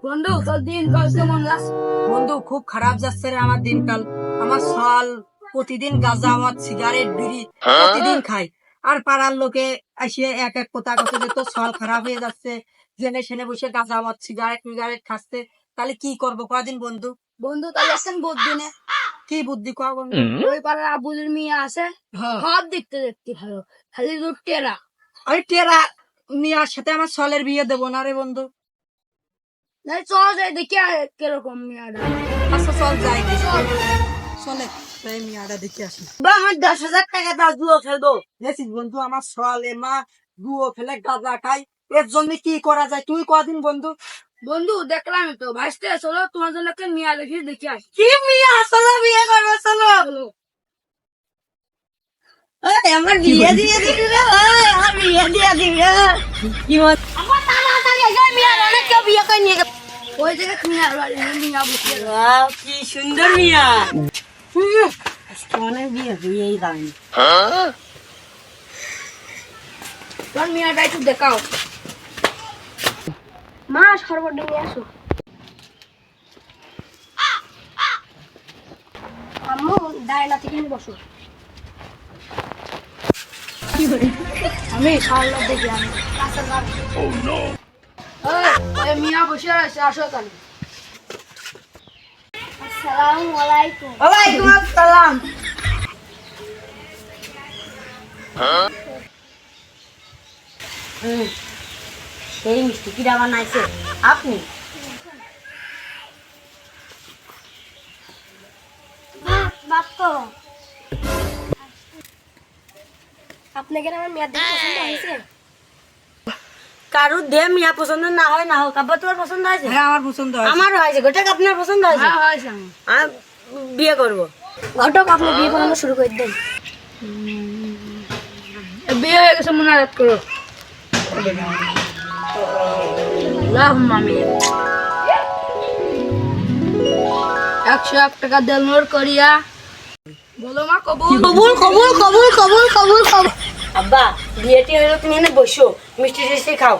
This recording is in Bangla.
বন্ধু তোর দিনকাল কেমন যাচ্ছে? বন্ধু খুব খারাপ যাচ্ছে রে আমার দিনকাল। আমার সাল প্রতিদিন গাঁজা আমার সিগারেট বিড়ি প্রতিদিন খাই। আর পাড়ার লোকে এসে এক এক কথা কথা যে তোর সাল খারাপ হয়ে যাচ্ছে, জেনে শুনে বসে গাঁজা আমার সিগারেট মিগারেট খাচ্ছে। তাহলে কি করবো কদিন বন্ধু? বন্ধু তাহলে আসেন বুদ্ধি নে। কি বুদ্ধি কর বন্ধু? ওই পাড়ার আবুলের মেয়ে আছে, হ্যাঁ। সব দেখতে দেখতে ভালো, খালি দুধ টেরা। আরে টেরা মিয়ার সাথে আমার সলের বিয়ে দেবো না রে বন্ধু। নাই চল যাই দেখি আর কিরকম মেয়েটা। আচ্ছা চল যাই দেখি। চলে তাই মিয়াটা দেখে আসি। আমার 10,000 টাকা দাও, জুয়ো খেলবো। দেখছিস বন্ধু আমার সলে মা দুও ফেলে গাঁজা খাই। এর জন্য কি করা যায় তুই কদিন বন্ধু? বন্ধু দেখলাম তো ভাসতে চলো তোমার জন্য একটা মেয়ে দেখি দেখি আসি। কি মিয়া আসলে বিয়ে করবো চলো। আমার বিয়ে দিয়ে দিবি রে ভাই, আমার বিয়ে দিয়ে দিবি রে। কি মত আমার তাড়াতাড়ি এই মেয়ের অনেক কেউ বিয়ে করে নিয়ে গেছে। ওই জায়গায় মেয়ে বাড়ি মেয়ে বসে আছে। ওয়াও কি সুন্দর মিয়া। আজকে মনে হয় বিয়ে হয়েই যায়নি। তোর মেয়েটা একটু দেখাও। মা সর্বটা নিয়ে আসো। আম্মু দাঁড়া থেকে বসো। আমি সারলা দেখি আমি মিয়া বসে আছে, আসো তাহলে। আসসালামু আলাইকুম। ওয়ালাইকুম আসসালাম। সেই মিষ্টি কিরা বানাইছে আপনি? আপনাকে আমার মেয়ের দেখে পছন্দ হয়েছে? কারুর দেহ মিয়া পছন্দ না হয় না হোক, আব্বা তোমার পছন্দ হয়েছে? হ্যাঁ আমার পছন্দ হয়। আমারও হয়েছে। গোটাক আপনার পছন্দ হয়েছে? হ্যাঁ হয়েছে আমার। আমি বিয়ে করব। ঘটক আপনি বিয়ে করানো শুরু করে দেন। বিয়ে হয়ে গেছে মুনাজাত করো। আল্লাহুম্মা আমিন। 101 টাকা দেন মোর করিয়া। বলো মা কবুল। কবুল কবুল কবুল কবুল কবুল কবুল। আব্বা বিয়েটি হলো, তুমি এনে বসো, মিষ্টি টিষ্টি খাও।